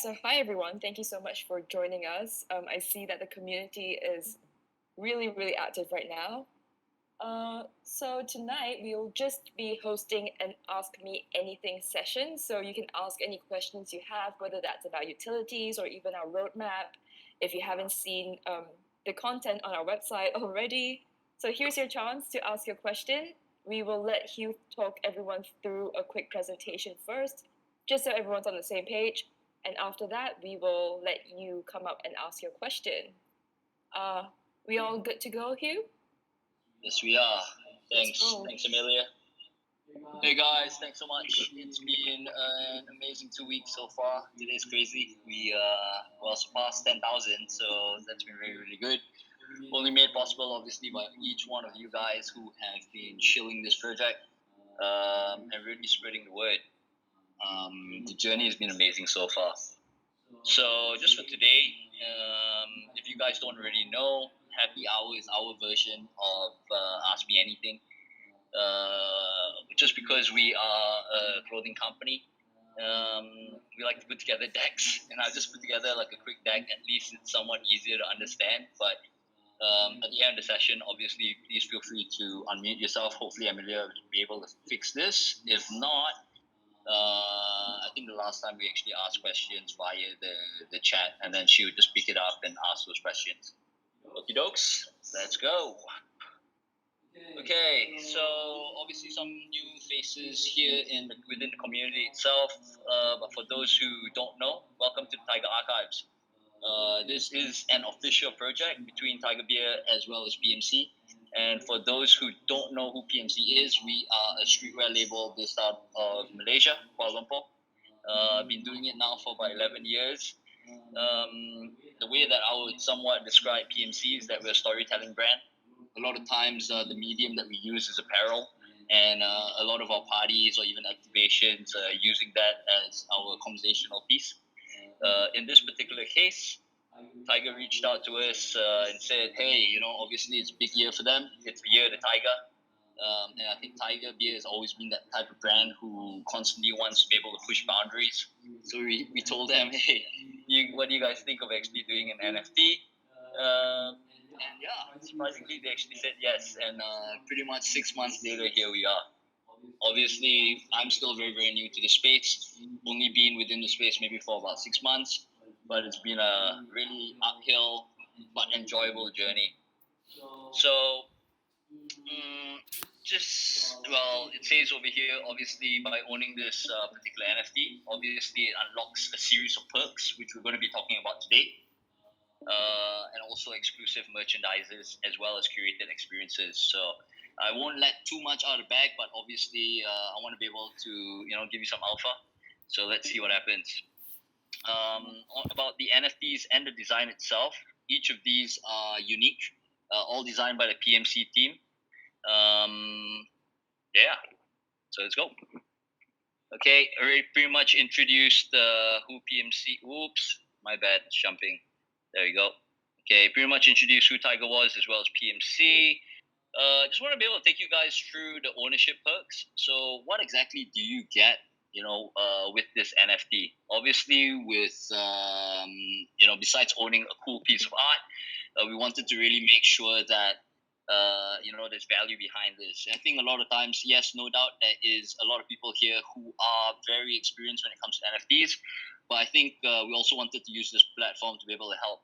So hi everyone. Thank you so much for joining us. I see that the community is really, really active right now. So tonight we'll just be hosting an Ask Me Anything session. So you can ask any questions you have, whether that's about utilities or even our roadmap. If you haven't seen the content on our website already, so here's your chance to ask your question. We will let Hugh talk everyone through a quick presentation first, just so everyone's on the same page. And after that, we will let you come up and ask your question. Uh, we all good to go, Hugh? Yes, we are. Thanks, Amelia. Hey guys, thanks so much. It's been an amazing 2 weeks so far. Today's crazy. We surpassed 10,000, so that's been really, really good. Only made possible, obviously, by each one of you guys who have been shilling this project and really spreading the word. The journey has been amazing so far. So just for today, if you guys don't already know, Happy Hour is our version of Ask Me Anything. Just because we are a clothing company, we like to put together decks, and I'll just put together like a quick deck. At least it's somewhat easier to understand. But at the end of the session, obviously, please feel free to unmute yourself. Hopefully, Amelia will be able to fix this. If not, I think the last time we actually asked questions via the chat, and then she would just pick it up and ask those questions. Okie dokes, let's go. Okay, so obviously some new faces here within the community itself. But for those who don't know, welcome to the Tiger Archives. This is an official project between Tiger Beer as well as PMC. And for those who don't know who PMC is, we are a streetwear label based out of Malaysia, Kuala Lumpur. Been doing it now for about 11 years. The way that I would somewhat describe PMC is that we're a storytelling brand. A lot of times the medium that we use is apparel, and a lot of our parties or even activations using that as our conversational piece. In this particular case, Tiger reached out to us and said, hey, obviously it's a big year for them. It's the year of the Tiger. And I think Tiger Beer has always been that type of brand who constantly wants to be able to push boundaries. So we told them, hey, what do you guys think of actually doing an NFT? And yeah, surprisingly, they actually said yes. And pretty much 6 months later, here we are. Obviously, I'm still very, very new to the space. Only been within the space maybe for about 6 months, but it's been a really uphill but enjoyable journey. So, it says over here, obviously, by owning this particular NFT, obviously it unlocks a series of perks, which we're going to be talking about today. And also exclusive merchandises as well as curated experiences. So I won't let too much out of the bag, but obviously I want to be able to give you some alpha. So let's see what happens. About the NFTs and the design itself, each of these are unique, all designed by the PMC team. So let's go. Okay, I already pretty much introduced who PMC. Oops, my bad, jumping. There we go. Okay, pretty much introduced who Tiger was as well as PMC. Just want to be able to take you guys through the ownership perks. So what exactly do you get, with this NFT? Obviously, with, besides owning a cool piece of art, we wanted to really make sure that, there's value behind this. And I think a lot of times, yes, no doubt, there is a lot of people here who are very experienced when it comes to NFTs. But I think we also wanted to use this platform to be able to help,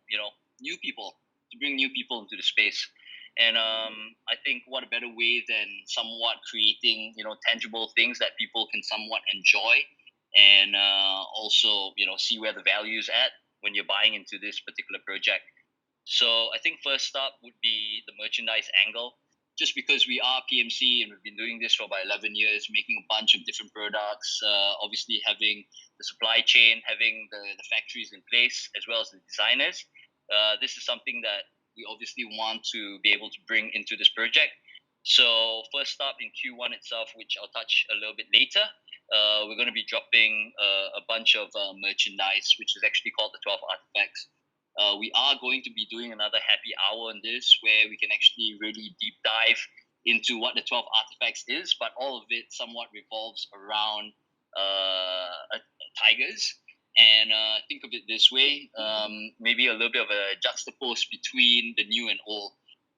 new people, to bring new people into the space. And I think what a better way than somewhat creating, tangible things that people can somewhat enjoy and also, see where the value is at when you're buying into this particular project. So I think first up would be the merchandise angle. Just because we are PMC and we've been doing this for about 11 years, making a bunch of different products, obviously having the supply chain, having the factories in place, as well as the designers. This is something that we obviously want to be able to bring into this project. So first up in Q1 itself, which I'll touch a little bit later, we're going to be dropping a bunch of merchandise, which is actually called the 12 Artifacts. We are going to be doing another happy hour on this where we can actually really deep dive into what the 12 artifacts is, but all of it somewhat revolves around tigers. And think of it this way, maybe a little bit of a juxtapose between the new and old.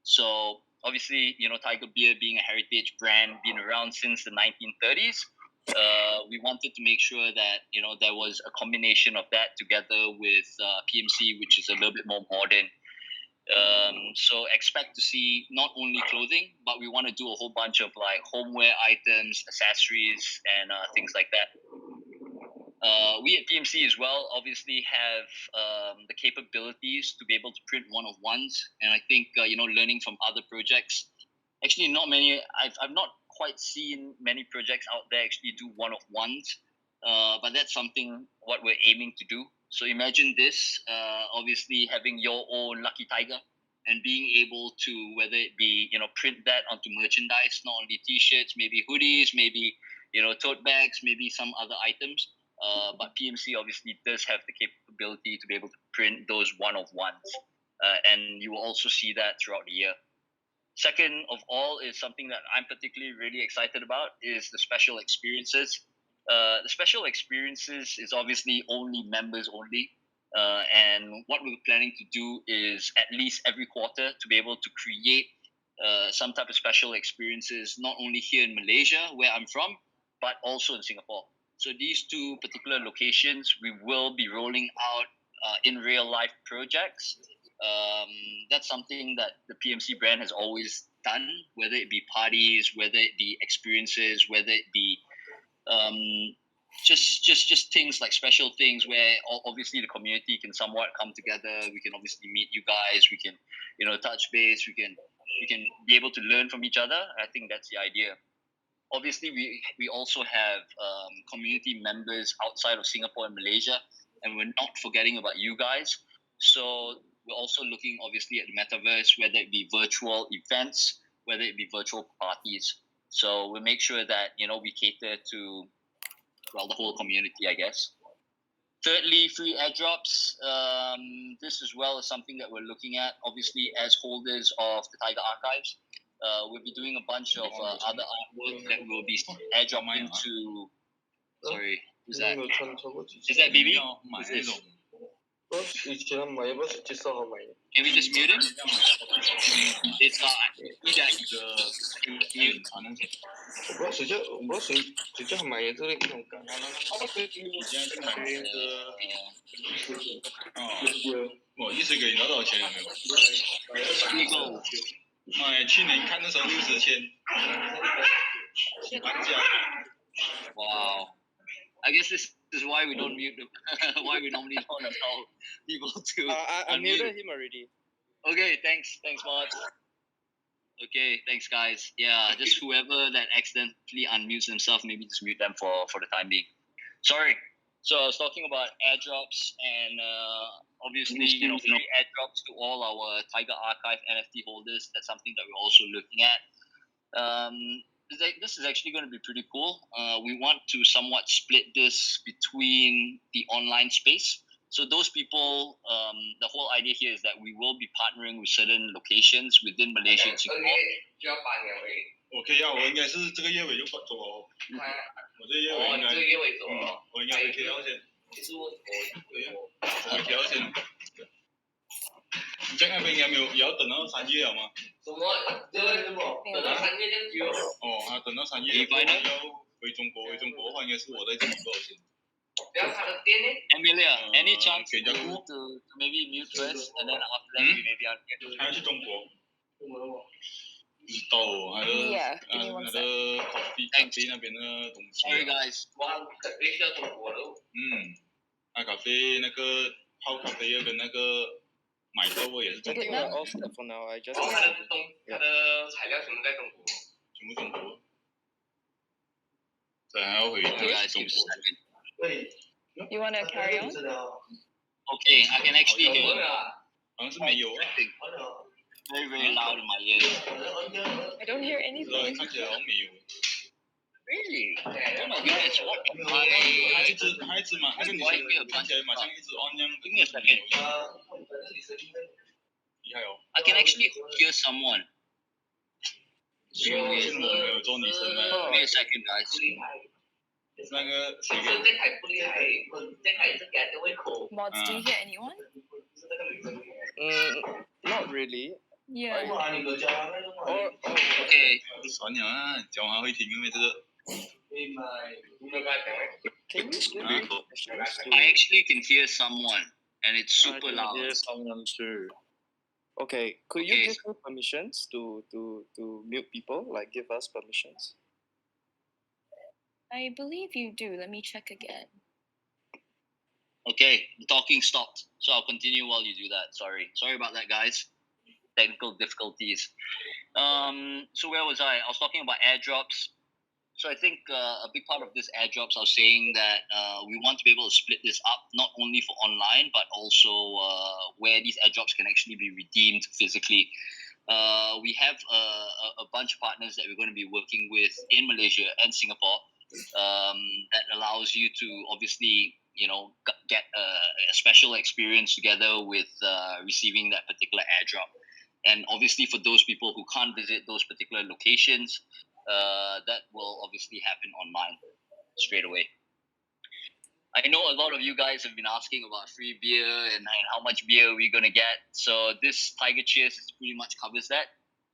So obviously, Tiger Beer being a heritage brand, been around since the 1930s. We wanted to make sure that there was a combination of that together with PMC, which is a little bit more modern. So expect to see not only clothing, but we want to do a whole bunch of like homeware items, accessories, and things like that. We at PMC as well obviously have the capabilities to be able to print one-of-ones, and I think learning from other projects. Actually, not many. I've not quite seen many projects out there actually do one-of-ones, but that's something what we're aiming to do. So imagine this, obviously having your own Lucky Tiger and being able to, whether it be, print that onto merchandise, not only t-shirts, maybe hoodies, maybe, tote bags, maybe some other items. But PMC obviously does have the capability to be able to print those one-of-ones. And you will also see that throughout the year. Second of all is something that I'm particularly really excited about is the special experiences. The special experiences is obviously only members only. And what we're planning to do is at least every quarter to be able to create some type of special experiences, not only here in Malaysia, where I'm from, but also in Singapore. So these two particular locations, we will be rolling out in real life projects. That's something that the PMC brand has always done, whether it be parties, whether it be experiences, whether it be just things like special things where obviously the community can somewhat come together. We can obviously meet you guys. We can, touch base. We can be able to learn from each other. I think that's the idea. Obviously, we also have community members outside of Singapore and Malaysia, and we're not forgetting about you guys. So we're also looking obviously at the metaverse, whether it be virtual events, whether it be virtual parties. So we'll make sure that we cater to the whole community, I guess. Thirdly, free airdrops. This as well is something that we're looking at. Obviously, as holders of the Tiger Archives, we'll be doing a bunch of other artwork that will be airdropping to. Sorry, who's that? Is that BB? Who's this? Can we just mute him? It's Wow. I guess this is why we don't mute them. Why we normally don't allow people to. I muted him already. Okay, thanks, Mod. Okay, thanks, guys. Yeah, just whoever that accidentally unmutes themselves, maybe just mute them for the time being. Sorry. So I was talking about airdrops and obviously, free airdrops to all our Tiger Archive NFT holders. That's something that we're also looking at. This is actually going to be pretty cool. We want to somewhat split this between the online space. So those people, the whole idea here is that we will be partnering with certain locations within Malaysia and Singapore. OK 啊，我应该是这个月尾就做哦。我这个月尾应该，我应该会贴到先。我会贴到先。你这样那边应该没有，也要等到3月了吗？什么？等到3月这样子哦。哦，等到3月要回中国的话，应该是我在这里做先。Amelia, any chance to maybe mute first and then after that we maybe unmute? 还要去中国？不知道哦，他的咖啡那边的东西。Sorry guys. 咖啡要中国了。咖啡那个泡咖啡跟那个买豆也是中国。I think we're all set for now. I just. 它的材料全部在中国。全部中国。对，还要回中国。You want to carry on? Okay, I can actually hear you. 好像是没有。Very, very loud in my ears. I don't hear anything. 看起来好像没有。Really? Oh my goodness, what? 他一直嘛，那个女生看起来马上一直 on 样。Give me a second. 厉害哦。I can actually hear someone. 是我没有做女生的。Give me a second, guys. 那个谁给？Can mods, do you hear anyone? Not really. Yeah. Okay. 算了啊，讲话会停因为这个。 Can you give me permissions to? I actually can hear someone, and it's super loud. Someone too. Okay, could Okay. you give me permissions to mute people? Like give us permissions. I believe you do. Let me check again. Okay, the talking stopped, so I'll continue while you do that. Sorry about that, guys. Technical difficulties. So where was I? I was talking about airdrops. So I think a big part of this airdrops, I was saying that we want to be able to split this up, not only for online, but also where these airdrops can actually be redeemed physically. We have a bunch of partners that we're going to be working with in Malaysia and Singapore that allows you to obviously, get a special experience together with receiving that particular airdrop. And obviously for those people who can't visit those particular locations, that will obviously happen online straight away. I know a lot of you guys have been asking about free beer and how much beer we're going to get. So this Tiger Cheers pretty much covers that.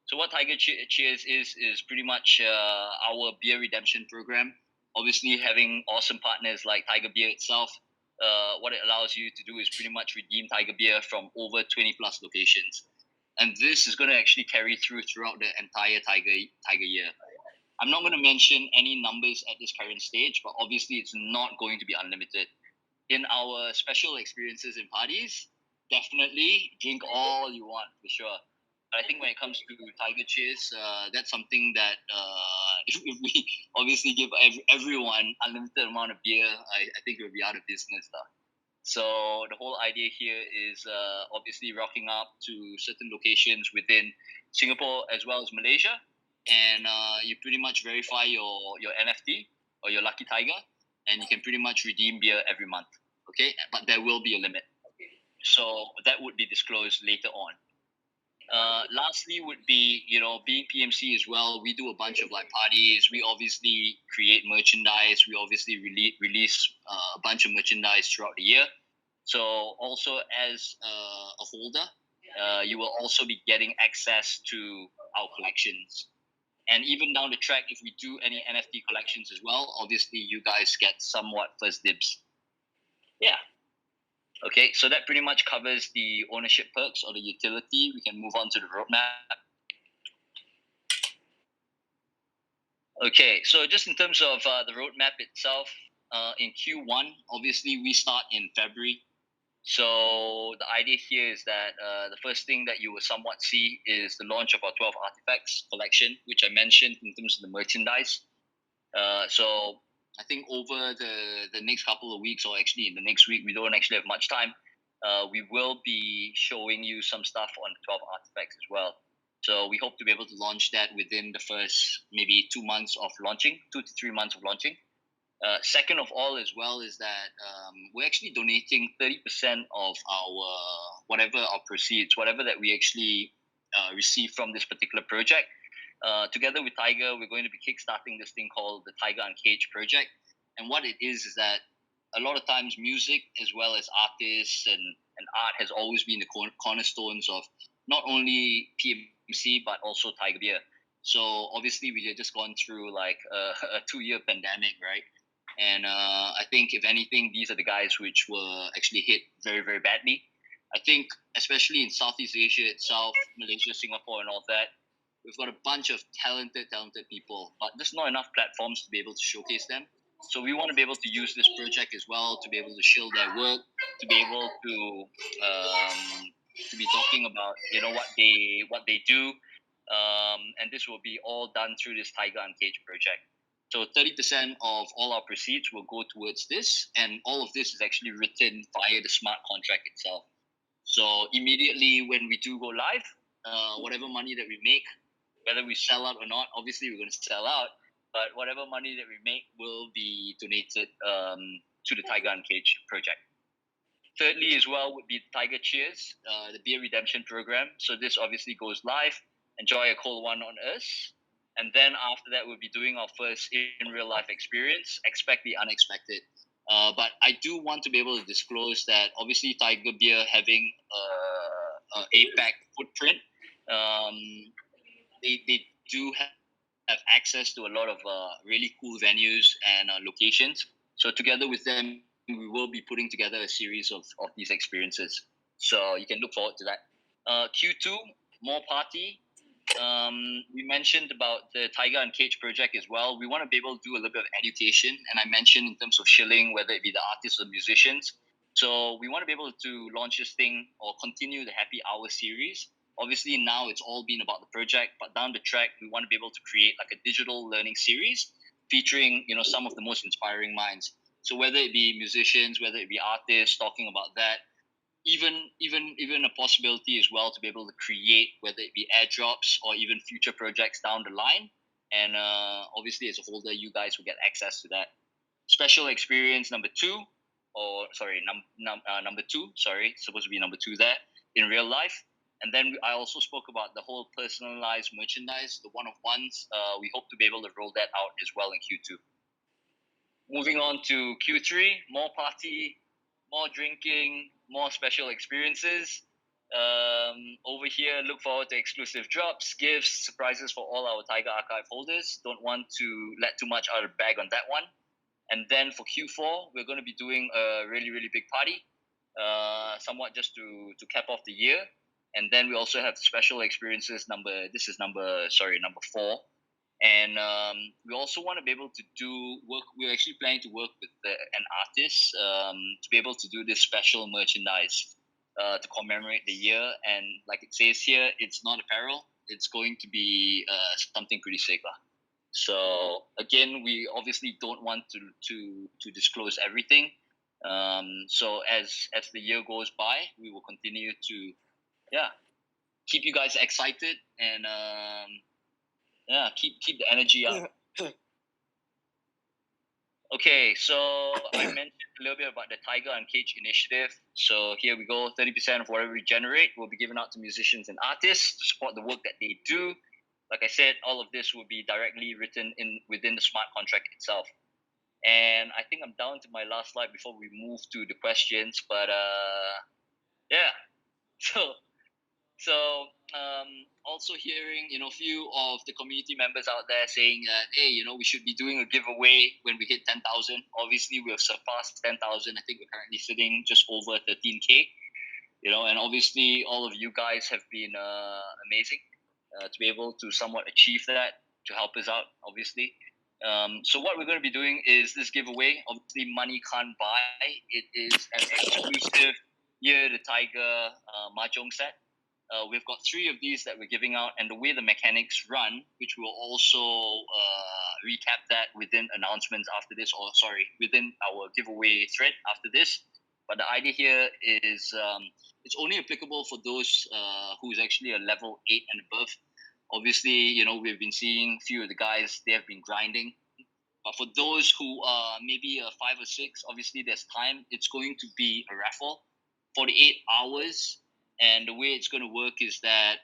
So what Tiger Cheers is pretty much our beer redemption program. Obviously having awesome partners like Tiger Beer itself, what it allows you to do is pretty much redeem Tiger Beer from over 20 plus locations. And this is going to actually carry throughout the entire Tiger year. I'm not going to mention any numbers at this current stage, but obviously it's not going to be unlimited. In our special experiences and parties, definitely drink all you want for sure. But I think when it comes to Tiger Cheers, that's something that if we obviously give everyone unlimited amount of beer, I think we'll be out of business. So the whole idea here is obviously rocking up to certain locations within Singapore as well as Malaysia. And you pretty much verify your NFT or your Lucky Tiger, and you can pretty much redeem beer every month. Okay, but there will be a limit, so that would be disclosed later on. Lastly, would be being PMC as well. We do a bunch of parties. We obviously create merchandise. We obviously release a bunch of merchandise throughout the year. So also as a holder, you will also be getting access to our collections. And even down the track, if we do any NFT collections as well, obviously you guys get somewhat first dibs. Yeah. Okay, so that pretty much covers the ownership perks or the utility. We can move on to the roadmap. Okay, so just in terms of the roadmap itself, in Q1, obviously we start in February. So the idea here is that the first thing that you will somewhat see is the launch of our 12 artifacts collection, which I mentioned in terms of the merchandise. So I think over the next couple of weeks, or actually in the next week, we don't actually have much time. We will be showing you some stuff on 12 artifacts as well. So we hope to be able to launch that within the first maybe 2 months of launching, 2 to 3 months of launching. Second of all as well is that we're actually donating 30% of our proceeds, whatever that we actually receive from this particular project. Together with Tiger, we're going to be kickstarting this thing called the Tiger Uncaged project. And what it is that a lot of times music as well as artists and art has always been the cornerstones of not only PMC but also Tiger Beer. So obviously we had just gone through a 2-year pandemic, right? And I think if anything, these are the guys which were actually hit very, very badly. I think especially in Southeast Asia itself, Malaysia, Singapore and all that, we've got a bunch of talented people, but there's not enough platforms to be able to showcase them. So we want to be able to use this project as well to be able to shield their work, to be able to be talking about what they do, and this will be all done through this Tiger Uncaged project. So 30% of all our proceeds will go towards this, and all of this is actually written via the smart contract itself. So immediately when we do go live, whatever money that we make, whether we sell out or not, obviously we're going to sell out, but whatever money that we make will be donated to the Tiger Uncaged project. Thirdly as well would be Tiger Cheers, the beer redemption program. So this obviously goes live. Enjoy a cold one on us. And then after that, we'll be doing our first in real life experience. Expect the unexpected. But I do want to be able to disclose that obviously Tiger Beer having a APAC footprint, they do have access to a lot of really cool venues and locations. So together with them, we will be putting together a series of these experiences. So you can look forward to that. Q2, more party. We mentioned about the Tiger and Cage project as well. We want to be able to do a little bit of education, and I mentioned in terms of shilling, whether it be the artists or musicians. So we want to be able to launch this thing or continue the Happy Hour series. Obviously, now it's all been about the project, but down the track, we want to be able to create like a digital learning series featuring, some of the most inspiring minds. So whether it be musicians, whether it be artists talking about that, even a possibility as well to be able to create, whether it be airdrops or even future projects down the line. And obviously, as a holder, you guys will get access to that. Special experience number two, or sorry, number two. Sorry, supposed to be number two there in real life. And then I also spoke about the whole personalized merchandise, the one-of-ones. We hope to be able to roll that out as well in Q2. Moving on to Q3, more party, more drinking, more special experiences. Over here, look forward to exclusive drops, gifts, surprises for all our Tiger Archive holders. Don't want to let too much out of the bag on that one. And then for Q4, we're going to be doing a really, really big party, somewhat just to cap off the year. And then we also have special experiences number 4. And we also want to be able to do work. We're actually planning to work with an artist to be able to do this special merchandise to commemorate the year. And like it says here, it's not apparel. It's going to be something pretty sick. So again, we obviously don't want to disclose everything. So as the year goes by, we will continue to keep you guys excited and keep the energy up. Okay, so I mentioned a little bit about the Tiger and Cage initiative. So here we go. 30% of whatever we generate will be given out to musicians and artists to support the work that they do. Like I said, all of this will be directly written within the smart contract itself. And I think I'm down to my last slide before we move to the questions. But So also hearing, a few of the community members out there saying that, hey, we should be doing a giveaway when we hit 10,000. Obviously, we have surpassed 10,000. I think we're currently sitting just over 13K. And obviously, all of you guys have been amazing to be able to somewhat achieve that, to help us out, obviously. So what we're going to be doing is this giveaway. Obviously, money can't buy. It is an exclusive Year the Tiger mahjong set. We've got 3 of these that we're giving out, and the way the mechanics run, which we'll also recap that within announcements after this, within our giveaway thread after this. But the idea here is it's only applicable for those who's actually a level 8 and above. Obviously, we've been seeing a few of the guys, they have been grinding. But for those who are maybe a 5 or 6, obviously there's time. It's going to be a raffle, 48 hours. And the way it's going to work is that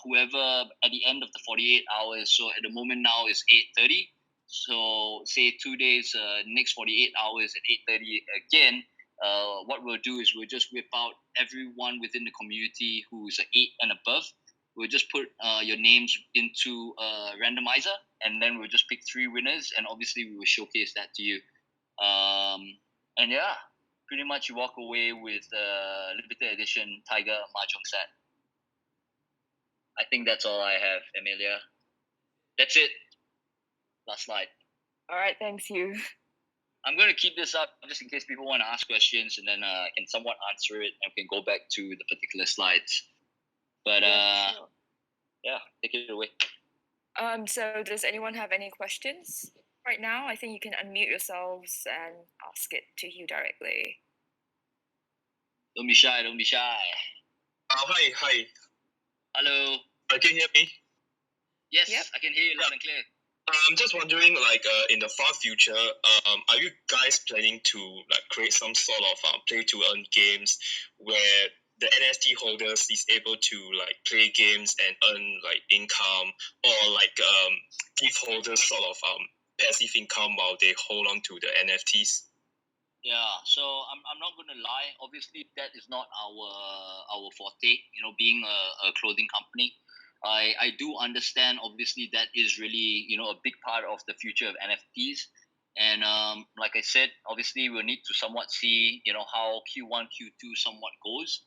whoever at the end of the 48 hours, so at the moment now is 8:30. So say 2 days, next 48 hours at 8:30 again. What we'll do is we'll just whip out everyone within the community who's 8 and above. We'll just put your names into a randomizer, and then we'll just pick 3 winners, and obviously we will showcase that to you. And yeah, pretty much you walk away with a limited edition Tiger mahjong set. I think that's all I have, Amelia. That's it. Last slide. All right, thanks, Hugh. I'm going to keep this up just in case people want to ask questions, and then I can somewhat answer it, and we can go back to the particular slides. But take it away. So does anyone have any questions right now? I think you can unmute yourselves and ask it to Hugh directly. Don't be shy. Hi. Hello. Can you hear me? Yes, Yep. I can hear you loud and clear. I'm just wondering, in the far future, are you guys planning to create some sort of play-to-earn games where the NFT holders is able to play games and earn income, or give holders sort of passive income while they hold on to the NFTs? Yeah, so I'm not gonna lie. Obviously, that is not our forte. You know, being a clothing company, I do understand. Obviously, that is really a big part of the future of NFTs. And like I said, obviously we'll need to somewhat see how Q1 Q2 somewhat goes.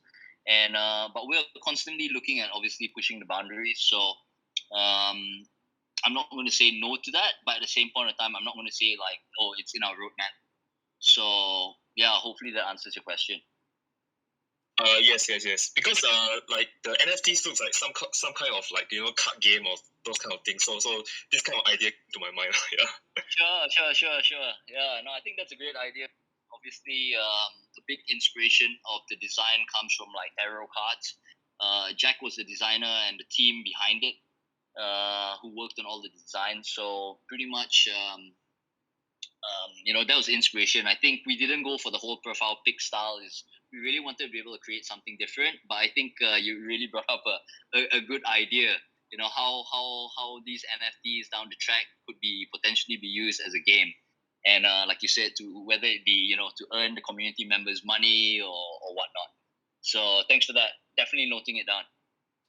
And but we're constantly looking at obviously pushing the boundaries. So um, I'm not going to say no to that, but at the same point in time, I'm not going to say like, oh, it's in our roadmap. So yeah, hopefully that answers your question. Yes. Because like the NFTs looks like some kind of like card game or those kind of things. So this kind of idea to my mind. Yeah. Sure. Yeah, no, I think that's a great idea. Obviously, the big inspiration of the design comes from like tarot cards. Jack was the designer and the team behind it, who worked on all the designs. So pretty much, that was inspiration. I think we didn't go for the whole profile pic style. Is we really wanted to be able to create something different. But I think you really brought up a good idea. How these NFTs down the track could be potentially be used as a game, and like you said, to whether it be to earn the community members money or whatnot. So thanks for that. Definitely noting it down.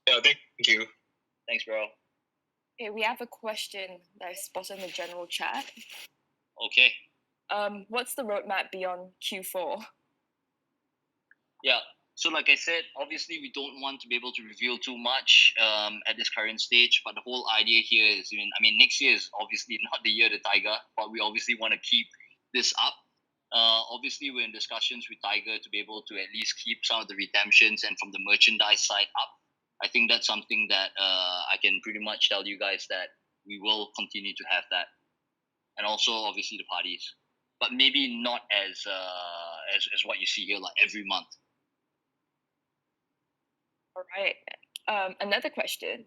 Yeah. Thank you. Thanks, bro. Okay, we have a question that I spotted in the general chat. Okay. What's the roadmap beyond Q4? Yeah. So, like I said, obviously we don't want to be able to reveal too much at this current stage. But the whole idea here is, next year is obviously not the year of the Tiger, but we obviously want to keep this up. Obviously, we're in discussions with Tiger to be able to at least keep some of the redemptions and from the merchandise side up. I think that's something that I can pretty much tell you guys that we will continue to have that, and also obviously the parties, but maybe not as what you see here, like every month. All right. Another question.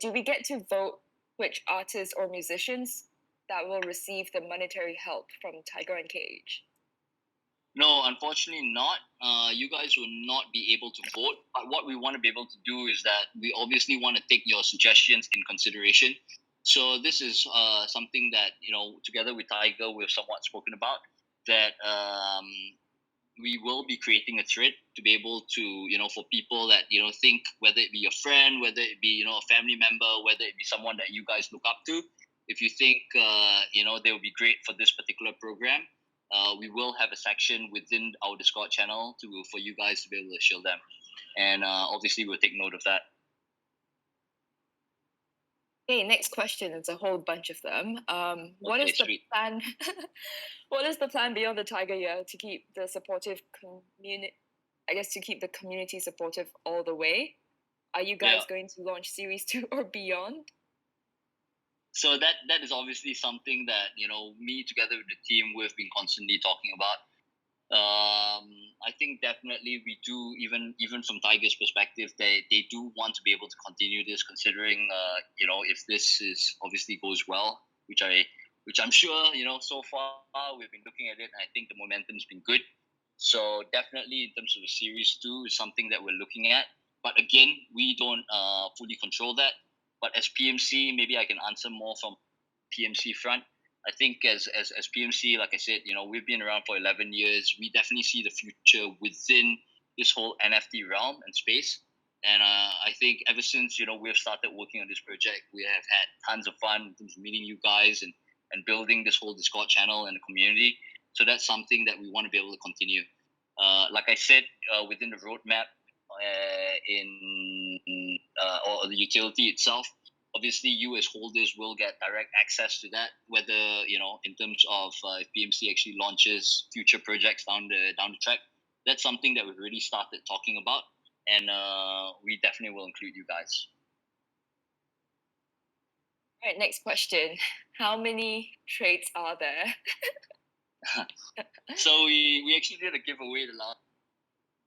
Do we get to vote which artists or musicians that will receive the monetary help from Tiger and Cage? No, unfortunately not. You guys will not be able to vote. But what we want to be able to do is that we obviously want to take your suggestions in consideration. So this is something that together with Tiger, we've somewhat spoken about. That we will be creating a thread to be able to for people that think, whether it be your friend, whether it be a family member, whether it be someone that you guys look up to, if you think they will be great for this particular program, we will have a section within our Discord channel for you guys to be able to shield them, and obviously we'll take note of that. Okay, next question. It's a whole bunch of them. What is the plan? What is the plan beyond the Tiger year to keep the supportive community? I guess to keep the community supportive all the way. Are you guys going to launch Series 2 or beyond? So that is obviously something that me together with the team we've been constantly talking about. I think definitely we do, even from Tiger's perspective, they do want to be able to continue this, considering if this is obviously goes well, which I'm sure so far we've been looking at it, and I think the momentum's been good. So definitely in terms of the Series 2 is something that we're looking at, but again we don't fully control that. But as PMC, maybe I can answer more from PMC front. I think as PMC, like I said, we've been around for 11 years. We definitely see the future within this whole NFT realm and space. And I think ever since we've started working on this project, we have had tons of fun in terms of meeting you guys and building this whole Discord channel and the community. So that's something that we want to be able to continue. Like I said, within the roadmap, or the utility itself, obviously you as holders will get direct access to that, whether in terms of if PMC actually launches future projects down the track. That's something that we've already started talking about, and we definitely will include you guys. All right, next question. How many traits are there? So we actually did a giveaway the last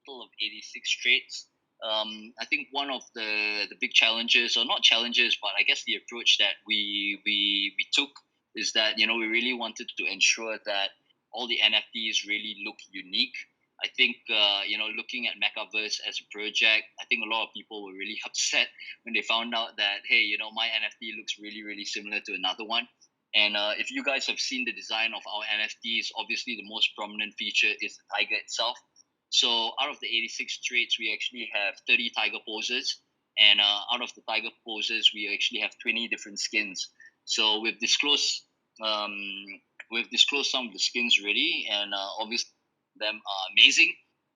total of 86 traits. I think one of the big challenges, or not challenges, but I guess the approach that we took is that we really wanted to ensure that all the NFTs really look unique. I think looking at metaverse as a project, I think a lot of people were really upset when they found out that, hey, my NFT looks really similar to another one. And if you guys have seen the design of our NFTs, obviously the most prominent feature is the tiger itself. So out of the 86 traits, we actually have 30 tiger poses. And out of the tiger poses, we actually have 20 different skins. So um, we've disclosed some of the skins already, and obviously them are amazing,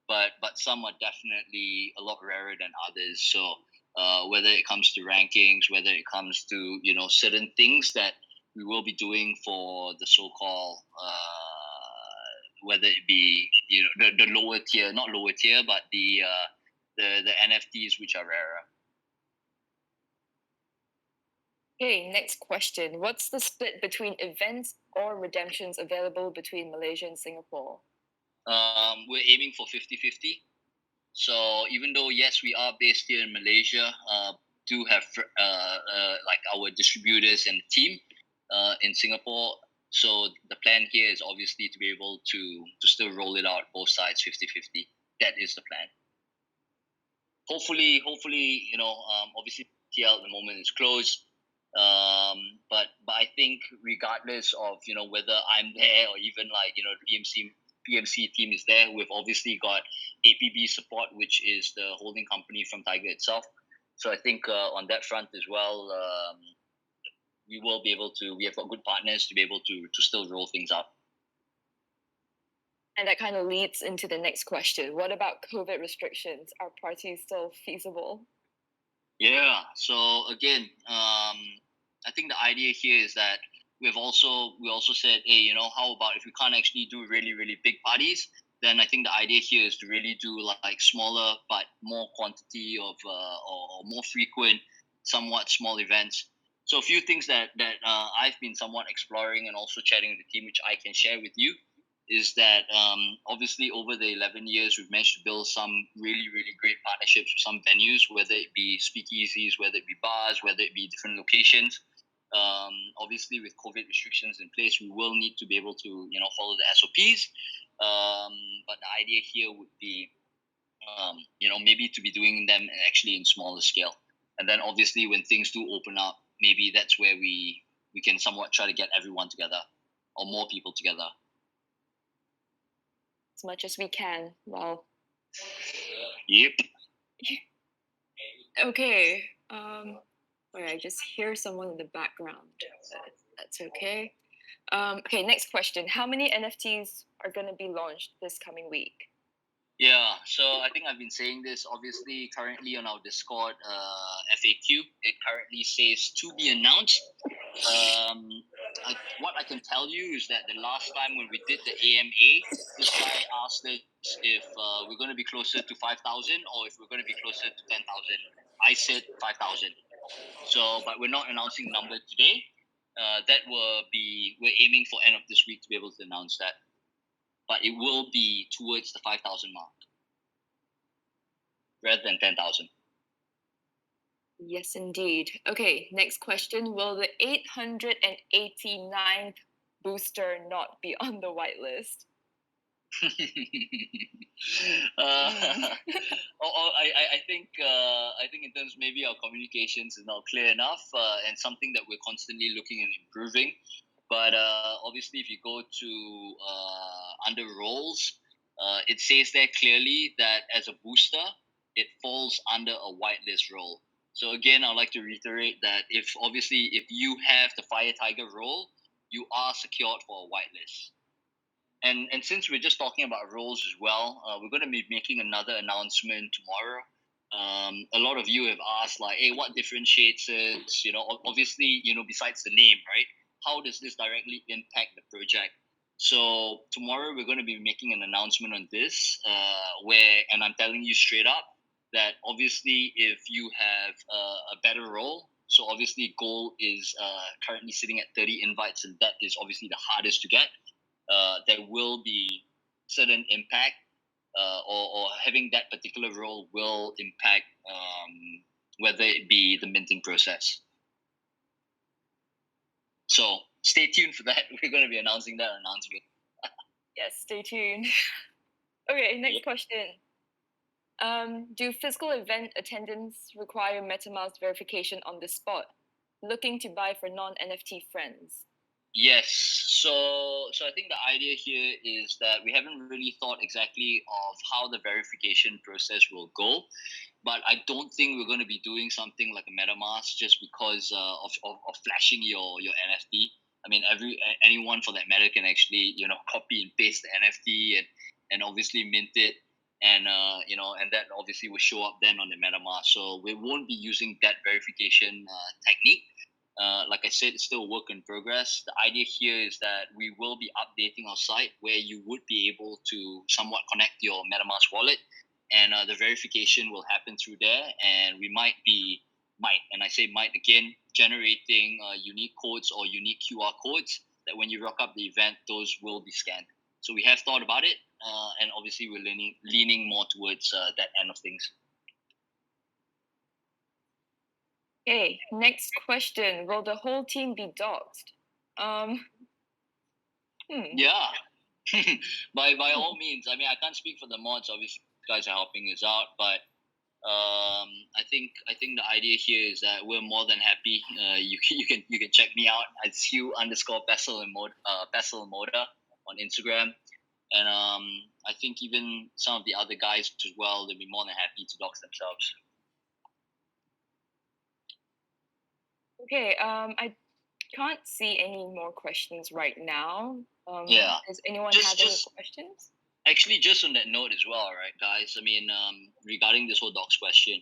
but some are definitely a lot rarer than others. So whether it comes to rankings, whether it comes to certain things that we will be doing for the so-called whether it be the lower tier, not lower tier, but the NFTs which are rarer. Okay, next question. What's the split between events or redemptions available between Malaysia and Singapore? We're aiming for 50-50. So even though, yes, we are based here in Malaysia, do have like our distributors and team in Singapore. So the plan here is obviously to be able to still roll it out both sides 50-50. That is the plan. Hopefully, obviously TL at the moment is closed. But I think regardless of whether I'm there or even like the PMC team is there, we've obviously got APB support, which is the holding company from Tiger itself. So I think on that front as well, we will be able to. We have got good partners to be able to still roll things up. And that kind of leads into the next question. What about COVID restrictions? Are parties still feasible? Yeah. So again, I think the idea here is that we also said, hey, how about if we can't actually do really, really big parties, then I think the idea here is to really do like smaller but more quantity of or more frequent, somewhat small events. So a few things that I've been somewhat exploring and also chatting with the team, which I can share with you, is that obviously over the 11 years, we've managed to build some really, really great partnerships with some venues, whether it be speakeasies, whether it be bars, whether it be different locations. Obviously, with COVID restrictions in place, we will need to be able to, follow the SOPs. But the idea here would be, maybe to be doing them actually in smaller scale. And then obviously when things do open up, maybe that's where we can somewhat try to get everyone together or more people together. As much as we can. Wow. Yep. Okay. Wait, I just hear someone in the background. That's okay. Okay, next question. How many NFTs are going to be launched this coming week? Yeah, so I think I've been saying this. Obviously, currently on our Discord FAQ, it currently says to be announced. What I can tell you is that the last time when we did the AMA, this guy asked us if we're going to be closer to 5,000 or if we're going to be closer to 10,000. I said 5,000. So, but we're not announcing number today. We're aiming for end of this week to be able to announce that. But it will be towards the 5,000 mark rather than 10,000. Yes, indeed. Okay, next question. Will the 889th booster not be on the whitelist? I think in terms maybe our communications is not clear enough and something that we're constantly looking and improving. But obviously, if you go to under roles, it says there clearly that as a booster, it falls under a whitelist role. So again, I'd like to reiterate that if you have the Fire Tiger role, you are secured for a whitelist. And since we're just talking about roles as well, we're going to be making another announcement tomorrow. A lot of you have asked like, hey, what differentiates it? Obviously, besides the name, right? How does this directly impact the project? So tomorrow we're going to be making an announcement on this, and I'm telling you straight up that obviously if you have a better role, so obviously gold is currently sitting at 30 invites, and that is obviously the hardest to get. There will be certain impact, or having that particular role will impact whether it be the minting process. So stay tuned for that. We're going to be announcing that announcement. Yes, stay tuned. Okay, next question. Do physical event attendants require MetaMask verification on the spot? Looking to buy for non-NFT friends. Yes. So I think the idea here is that we haven't really thought exactly of how the verification process will go, but I don't think we're going to be doing something like a MetaMask just because of flashing your NFT. I mean, anyone for that matter can actually copy and paste the NFT and obviously mint it, and and that obviously will show up then on the MetaMask. So we won't be using that verification technique. Like I said, it's still a work in progress. The idea here is that we will be updating our site where you would be able to somewhat connect your MetaMask wallet, and the verification will happen through there. And we and I say might again, generating unique codes or unique QR codes that when you rock up the event, those will be scanned. So we have thought about it, and obviously we're leaning more towards that end of things. Okay, next question. Will the whole team be doxed? Yeah. by all means. I mean, I can't speak for the mods. Obviously, you guys are helping us out, but I think the idea here is that we're more than happy. You can check me out at Hugh_Pestle on Instagram, and I think even some of the other guys as well, they'll be more than happy to dox themselves. Okay, I can't see any more questions right now. Yeah. Does anyone have any questions? Actually, just on that note as well, right, guys? I mean, regarding this whole docs question,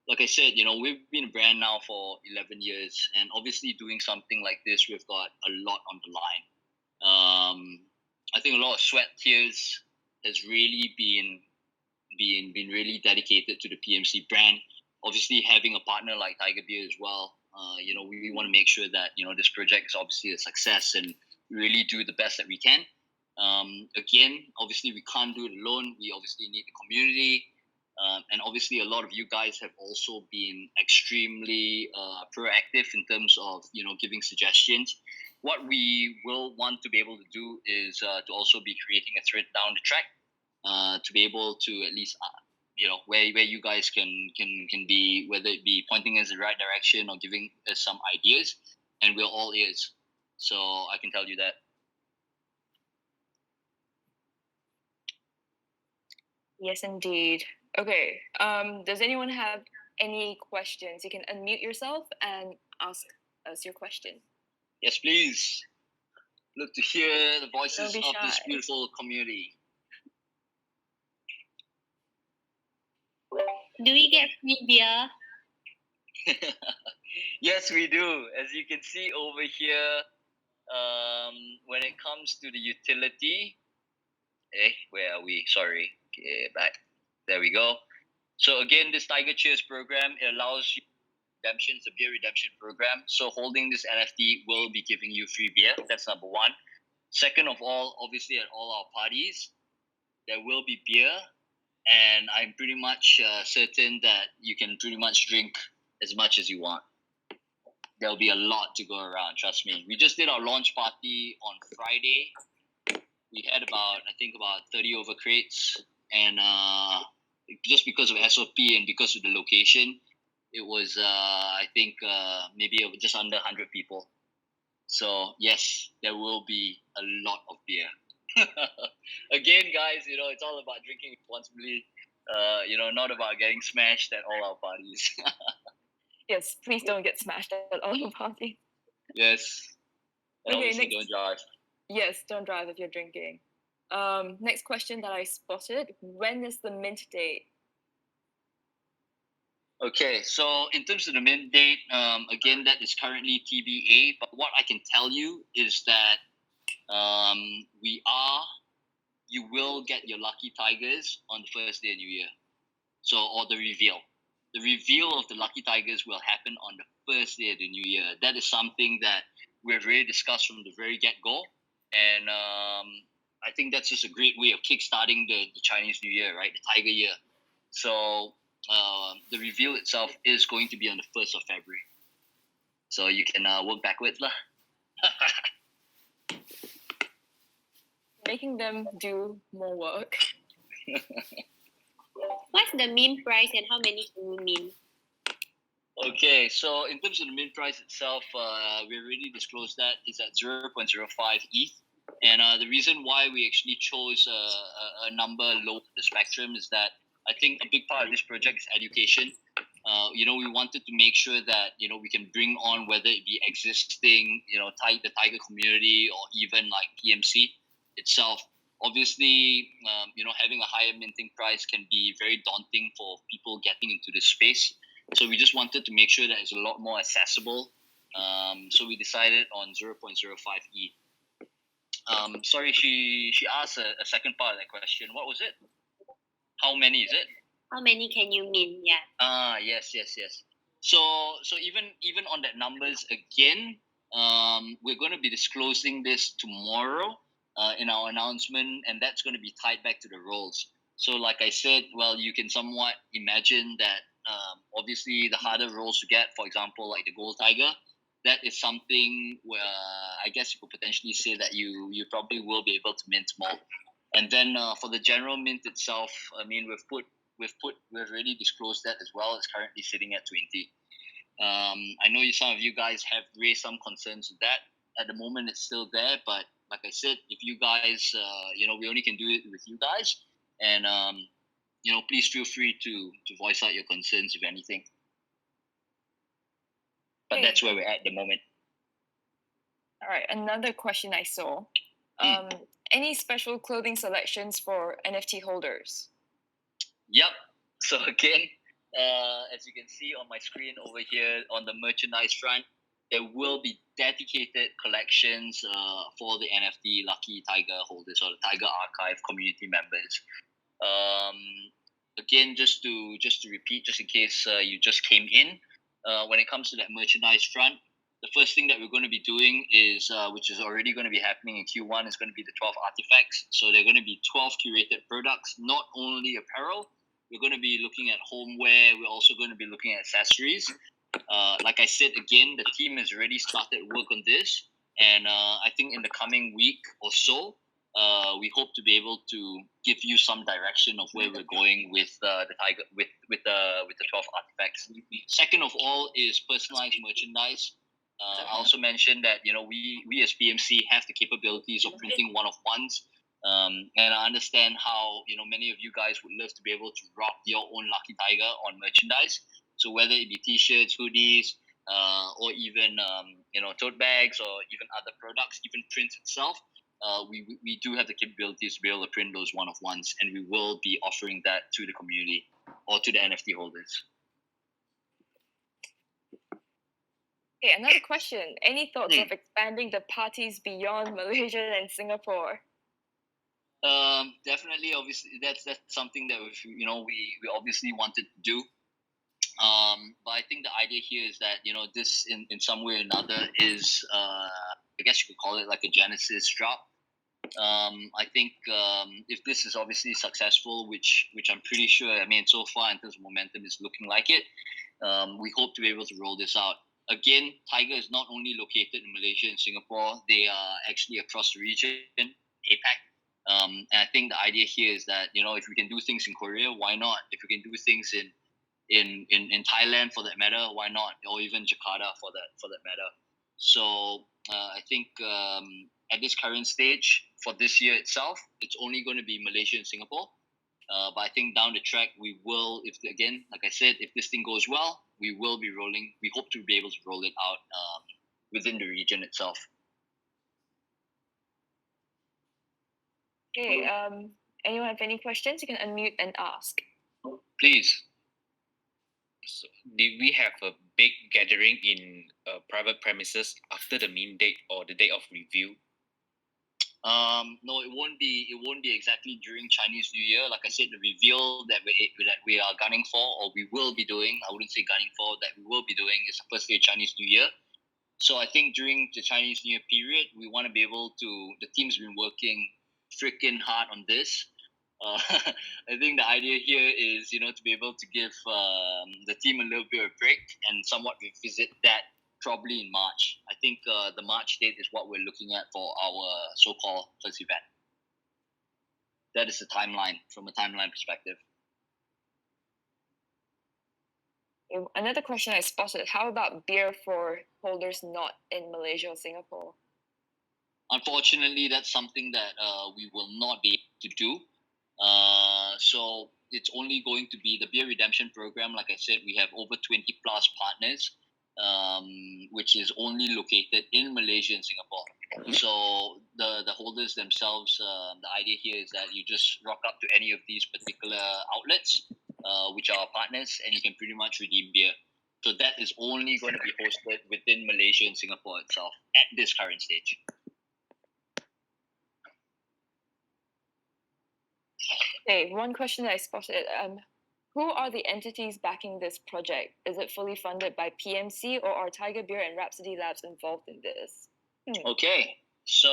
like I said, we've been a brand now for 11 years, and obviously doing something like this, we've got a lot on the line. I think a lot of sweat, tears has really been really dedicated to the PMC brand. Obviously, having a partner like Tiger Beer as well, we want to make sure that this project is obviously a success and really do the best that we can. Again, obviously we can't do it alone. We obviously need the community, and obviously a lot of you guys have also been extremely proactive in terms of giving suggestions. What we will want to be able to do is to also be creating a thread down the track to be able to at least where you guys can be, whether it be pointing us in the right direction or giving us some ideas, and we're all ears. So I can tell you that. Yes, indeed. Okay. Does anyone have any questions? You can unmute yourself and ask us your question. Yes, please. Look to hear the voices of this beautiful community. Do we get free beer? Yes, we do. As you can see over here, when it comes to the utility, where are we? Sorry. Okay, back. There we go. So again, this Tiger Cheers program, it allows you redemption. It's a beer redemption program. So holding this NFT will be giving you free beer. That's number one. Second of all, obviously at all our parties, there will be beer, and I'm pretty much certain that you can pretty much drink as much as you want. There'll be a lot to go around, trust me. We just did our launch party on Friday. We had about 30 over crates, and just because of SOP and because of the location, it was maybe just under 100 people. So yes, there will be a lot of beer. Again, guys, it's all about drinking responsibly. Not about getting smashed at all our parties. Yes, please don't get smashed at all your parties. Yes. And okay, obviously don't drive. Yes, don't drive if you're drinking. Next question that I spotted: when is the mint date? Okay, so in terms of the mint date, again, that is currently TBA. But what I can tell you is that you will get your lucky tigers on the first day of New Year. So, or the reveal. The reveal of the lucky tigers will happen on the first day of the New Year. That is something that we've really discussed from the very get-go. And I think that's just a great way of kickstarting the Chinese New Year, right? The Tiger Year. So the reveal itself is going to be on the 1st of February. So you can work backwards lah. Making them do more work. What's the mint price and how many can you mint? Okay, so in terms of the mint price itself, we already disclosed that it's at 0.05 ETH. And the reason why we actually chose a number low to the spectrum is that I think a big part of this project is education. We wanted to make sure that, we can bring on, whether it be existing, the Tiger community or even like PMC itself. Obviously, having a higher minting price can be very daunting for people getting into this space. So we just wanted to make sure that it's a lot more accessible. So we decided on 0.05 ETH. Sorry, she asked a second part of that question. What was it? How many is it? How many can you mint? Yeah. Yes. So even on that numbers again, we're going to be disclosing this tomorrow in our announcement, and that's going to be tied back to the roles. So like I said, well, you can somewhat imagine that obviously the harder roles to get, for example, like the Gold Tiger, that is something where I guess you could potentially say that you probably will be able to mint more. And then for the general mint itself, I mean, we've already disclosed that as well. It's currently sitting at 20. I know some of you guys have raised some concerns with that. At the moment, it's still there, but like I said, if you guys, we only can do it with you guys, and please feel free to voice out your concerns if anything. But that's where we're at the moment. All right, another question I saw. Any special clothing selections for NFT holders? Yep. So again, as you can see on my screen over here on the merchandise front, there will be dedicated collections for the NFT Lucky Tiger holders or the Tiger Archive community members. Again, just to repeat, just in case you just came in, when it comes to that merchandise front, the first thing that we're going to be doing is, which is already going to be happening in Q1, is going to be the 12 artifacts. So they're going to be 12 curated products, not only apparel. We're going to be looking at homeware. We're also going to be looking at accessories. Like I said, again, the team has already started work on this. And I think in the coming week or so, we hope to be able to give you some direction of where we're going with the Tiger, with the 12 artifacts. Second of all is personalized merchandise. I also mentioned that we as PMC have the capabilities of printing one-of-ones, and I understand how many of you guys would love to be able to rock your own Lucky Tiger on merchandise. So whether it be T-shirts, hoodies, or even tote bags, or even other products, even print itself, we do have the capabilities to be able to print those one-of-ones, and we will be offering that to the community or to the NFT holders. Okay, another question. Any thoughts of expanding the parties beyond Malaysia and Singapore? Definitely, obviously, that's something that we obviously wanted to do. But I think the idea here is that this in some way or another is I guess you could call it like a Genesis drop. I think if this is obviously successful, which I'm pretty sure, I mean, so far in terms of momentum is looking like it, we hope to be able to roll this out. Again, Tiger is not only located in Malaysia and Singapore, they are actually across the region, APAC. And I think the idea here is that, if we can do things in Korea, why not? If we can do things in Thailand for that matter, why not? Or even Jakarta for that matter. So I think at this current stage for this year itself, it's only going to be Malaysia and Singapore. But I think down the track, we will, like I said, if this thing goes well, we will be rolling. We hope to be able to roll it out within the region itself. Okay, anyone have any questions? You can unmute and ask. Please. So, did we have a big gathering in private premises after the mint date or the date of review? No, it won't be exactly during Chinese New Year. Like I said, the reveal that we are gunning for, or we will be doing, I wouldn't say gunning for, that we will be doing, is the first day of Chinese New Year. So I think during the Chinese New Year period, we want to be able to, the team's been working freaking hard on this. I think the idea here is, to be able to give the team a little bit of a break and somewhat revisit that probably in March. I think the March date is what we're looking at for our so-called first event. That is the timeline, from a timeline perspective. Another question I spotted: how about beer for holders not in Malaysia or Singapore? Unfortunately, that's something that we will not be able to do. So it's only going to be the beer redemption program. Like I said, we have over 20 plus partners, which is only located in Malaysia and Singapore. So the holders themselves, the idea here is that you just rock up to any of these particular outlets, which are our partners, and you can pretty much redeem beer. So that is only going to be hosted within Malaysia and Singapore itself at this current stage. Okay, one question that I spotted. Who are the entities backing this project? Is it fully funded by PMC, or are Tiger Beer and Rhapsody Labs involved in this? Okay, so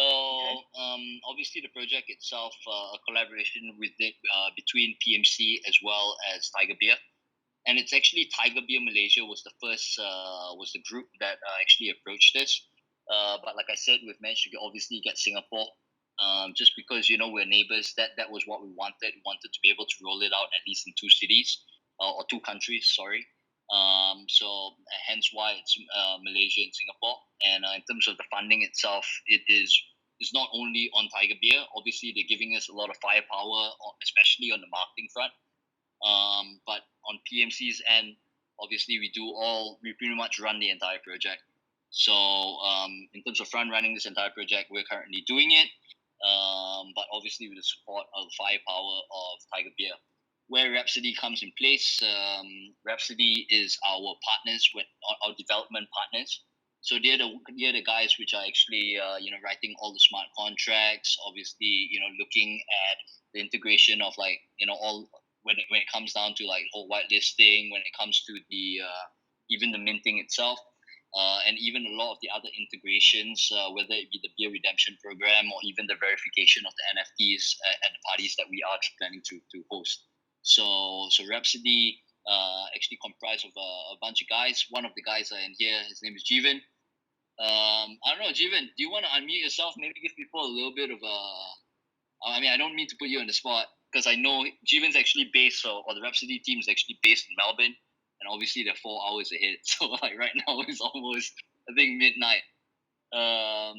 obviously the project itself, a collaboration with it between PMC as well as Tiger Beer, and it's actually Tiger Beer Malaysia was the first was the group that actually approached this. But like I said, we've managed to obviously get Singapore. Just because we're neighbors, that was what we wanted. We wanted to be able to roll it out at least in two cities or two countries. Sorry. So hence why it's Malaysia and Singapore. And in terms of the funding itself, it's not only on Tiger Beer. Obviously, they're giving us a lot of firepower, especially on the marketing front. But on PMC's end, obviously we pretty much run the entire project. So in terms of front running this entire project, we're currently doing it. But obviously with the support of the firepower of Tiger Beer. Where Rhapsody comes in place, Rhapsody is our partners, our development partners. So they're the guys which are actually writing all the smart contracts. Obviously, looking at the integration of all when it comes down to like whole whitelisting, when it comes to the even the minting itself. And even a lot of the other integrations, whether it be the beer redemption program or even the verification of the NFTs at the parties that we are planning to host. So Rhapsody actually comprised of a bunch of guys. One of the guys are in here. His name is Jeevan. I don't know, Jeevan, do you want to unmute yourself? Maybe give people a little bit of a... I mean, I don't mean to put you on the spot because I know Jeevan's actually based, or the Rhapsody team is actually based in Melbourne. And obviously they're 4 hours ahead. So like right now it's almost, I think, midnight. But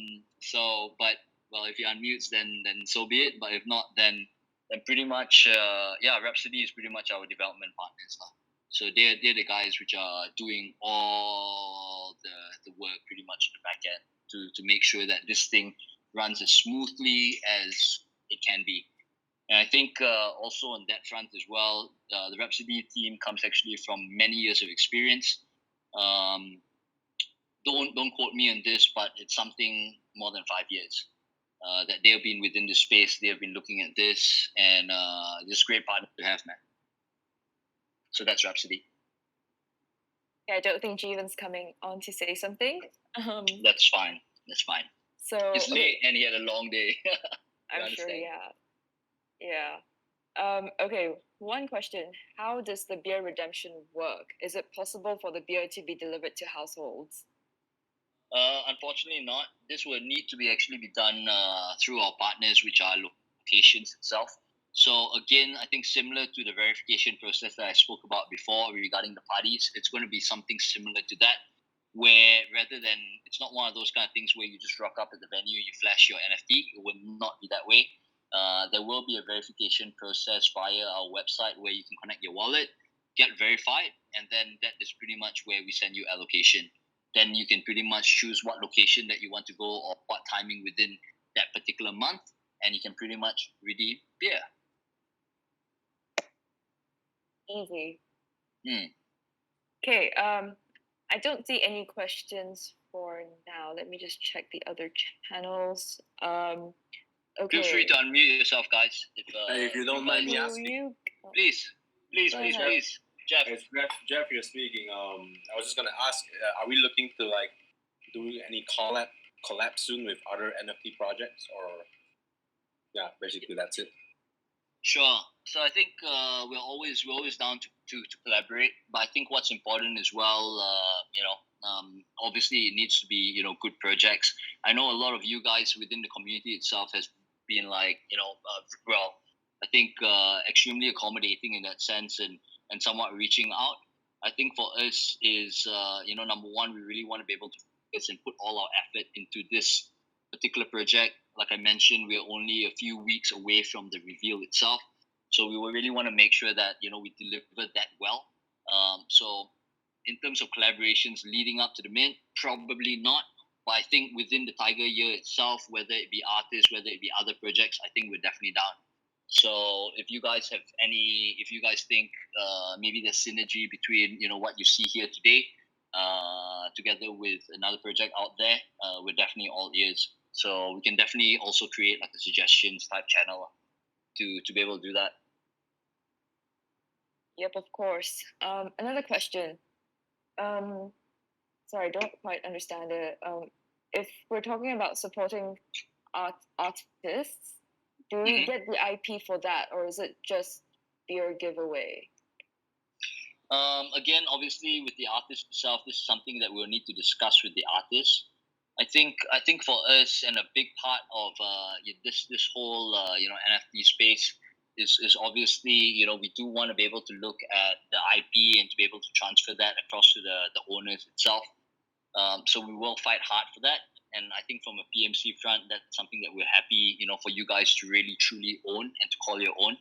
if he unmutes, then so be it. But if not, then pretty much, Rhapsody is pretty much our development partners. So they're the guys which are doing all the work pretty much in the back end to make sure that this thing runs as smoothly as it can be. And I think also on that front as well, the Rhapsody team comes actually from many years of experience. Don't quote me on this, but it's something more than 5 years that they have been within the space. They have been looking at this, and this great partner to have, man. So that's Rhapsody. Yeah, I don't think Jeevan's coming on to say something. That's fine. So it's late, and he had a long day. I'm sure. Yeah. Okay, one question. How does the beer redemption work? Is it possible for the beer to be delivered to households? Unfortunately not. This will need to be done through our partners, which are locations itself. So again, I think similar to the verification process that I spoke about before regarding the parties, it's going to be something similar to that, where rather than, it's not one of those kind of things where you just rock up at the venue, you flash your NFT. It will not be that way. There will be a verification process via our website where you can connect your wallet, get verified, and then that is pretty much where we send you allocation. Then you can pretty much choose what location that you want to go or what timing within that particular month, and you can pretty much redeem beer. Easy. Okay, I don't see any questions for now. Let me just check the other channels. Okay. Feel free to unmute yourself, guys. If you don't mind me asking. Please. Jeff. It's Jeff here speaking. I was just gonna ask, are we looking to do any collab soon with other NFT projects, or basically that's it. Sure. So I think we're always down to collaborate. But I think what's important as well, obviously it needs to be good projects. I know a lot of you guys within the community itself has been I think extremely accommodating in that sense and somewhat reaching out. I think for us is, number one, we really want to be able to focus and put all our effort into this particular project. Like I mentioned, we're only a few weeks away from the reveal itself. So we will really want to make sure that, we deliver that well. So in terms of collaborations leading up to the mint, probably not. But I think within the Tiger year itself, whether it be artists, whether it be other projects, I think we're definitely down. So if you guys think maybe there's synergy between what you see here today, together with another project out there, we're definitely all ears. So we can definitely also create like a suggestions type channel to be able to do that. Yep, of course. Another question. Sorry, I don't quite understand it. If we're talking about supporting artists, do we get the IP for that, or is it just beer giveaway? Again, obviously, with the artist itself, this is something that we'll need to discuss with the artist. I think for us, and a big part of this whole NFT space is obviously we do want to be able to look at the IP and to be able to transfer that across to the owners itself. So we will fight hard for that. And I think from a PMC front, that's something that we're happy, for you guys to really truly own and to call your own.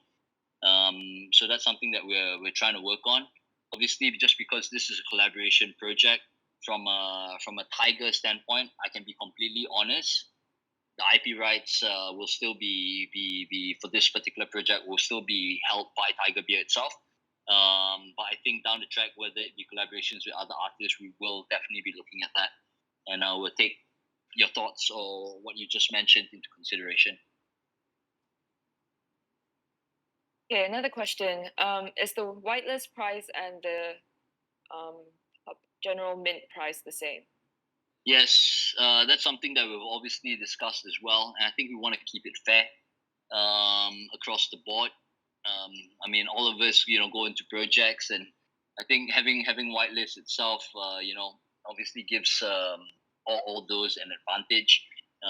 So that's something that we're trying to work on. Obviously, just because this is a collaboration project, from a Tiger standpoint, I can be completely honest. The IP rights will still be for this particular project will still be held by Tiger Beer itself. But I think down the track, whether it be collaborations with other artists, we will definitely be looking at that, and I will take your thoughts or what you just mentioned into consideration. Okay, another question. Is the whitelist price and the general mint price the same? Yes, that's something that we've obviously discussed as well, and I think we want to keep it fair across the board. I mean, all of us, go into projects, and I think having whitelist itself, obviously gives all those an advantage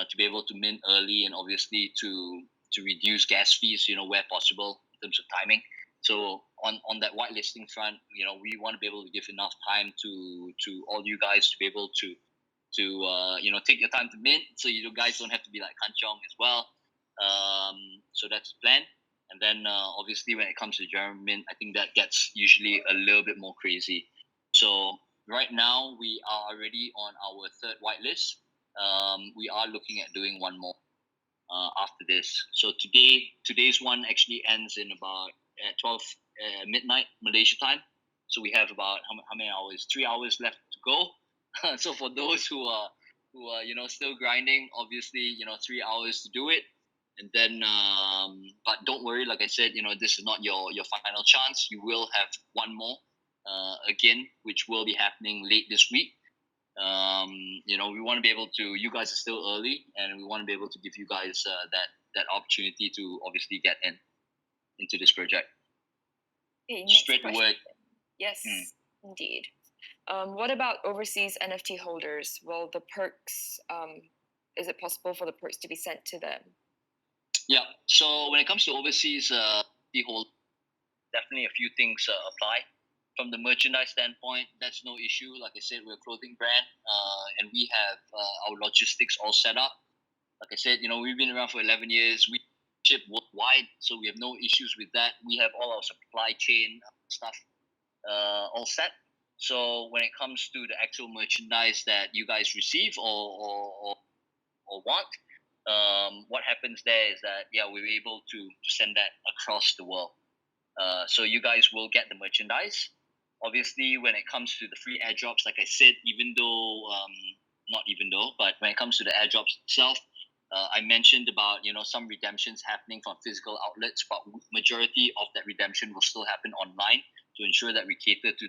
to be able to mint early, and obviously to reduce gas fees, where possible in terms of timing. So on that whitelisting front, we want to be able to give enough time to all you guys to be able to take your time to mint, so you guys don't have to be like kanchong as well. So that's the plan. And then obviously when it comes to general mint, I think that gets usually a little bit more crazy. So right now we are already on our third whitelist. We are looking at doing one more after this. So today's one actually ends in about 12 midnight Malaysia time. So we have about how many hours? 3 hours left to go. So for those who are still grinding, obviously 3 hours to do it. And then, but don't worry, like I said, this is not your final chance. You will have one more again, which will be happening late this week. We want to be able to. You guys are still early, and we want to be able to give you guys that opportunity to obviously get into this project. Okay, Straight word. Yes, indeed. What about overseas NFT holders? Well, the perks. Is it possible for the perks to be sent to them? Yeah. So when it comes to overseas NFT holders, definitely a few things apply. From the merchandise standpoint, that's no issue. Like I said, we're a clothing brand, and we have our logistics all set up. Like I said, we've been around for 11 years. We ship worldwide, so we have no issues with that. We have all our supply chain stuff all set. So when it comes to the actual merchandise that you guys receive or want, what happens there is that we're able to send that across the world. So you guys will get the merchandise. Obviously, when it comes to the free airdrops, like I said, but when it comes to the airdrops itself, I mentioned about some redemptions happening from physical outlets, but majority of that redemption will still happen online to ensure that we cater to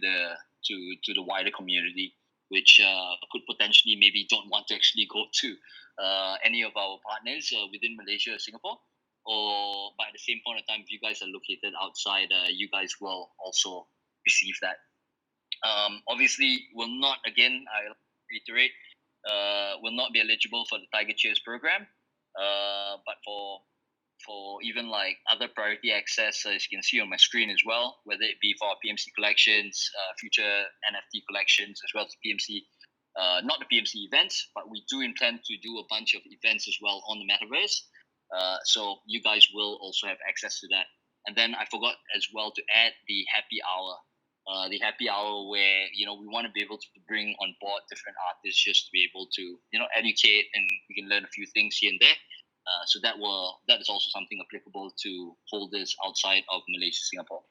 the wider community, which could potentially maybe don't want to actually go to any of our partners within Malaysia or Singapore. But at the same point in time, if you guys are located outside, you guys will also receive that. Obviously, will not, again, I reiterate, will not be eligible for the Tiger Cheers program. But for for even like other priority access, as you can see on my screen as well, whether it be for our PMC collections, future NFT collections, as well as PMC, not the PMC events, but we do intend to do a bunch of events as well on the metaverse. So you guys will also have access to that. And then I forgot as well to add the happy hour. The happy hour where we want to be able to bring on board different artists just to be able to educate, and we can learn a few things here and there. So that is also something applicable to holders outside of Malaysia, Singapore.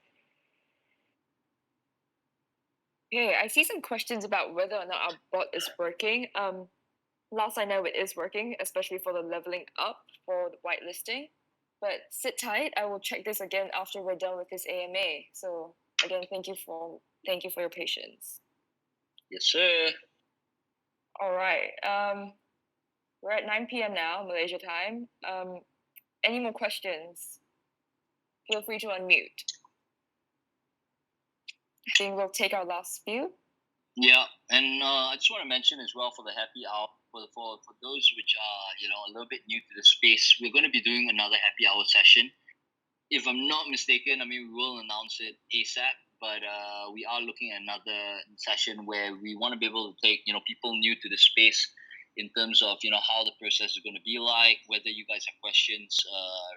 Okay, I see some questions about whether or not our bot is working. Last I know, it is working, especially for the leveling up for the whitelisting. But sit tight. I will check this again after we're done with this AMA. So again, thank you for your patience. Yes, sir. All right. We're at 9 p.m. now, Malaysia time. Any more questions? Feel free to unmute. I think we'll take our last few. Yeah, and I just want to mention as well for the happy hour, for those which are a little bit new to the space, we're going to be doing another happy hour session. If I'm not mistaken, I mean, we will announce it ASAP, but we are looking at another session where we want to be able to take people new to the space in terms of how the process is going to be like, whether you guys have questions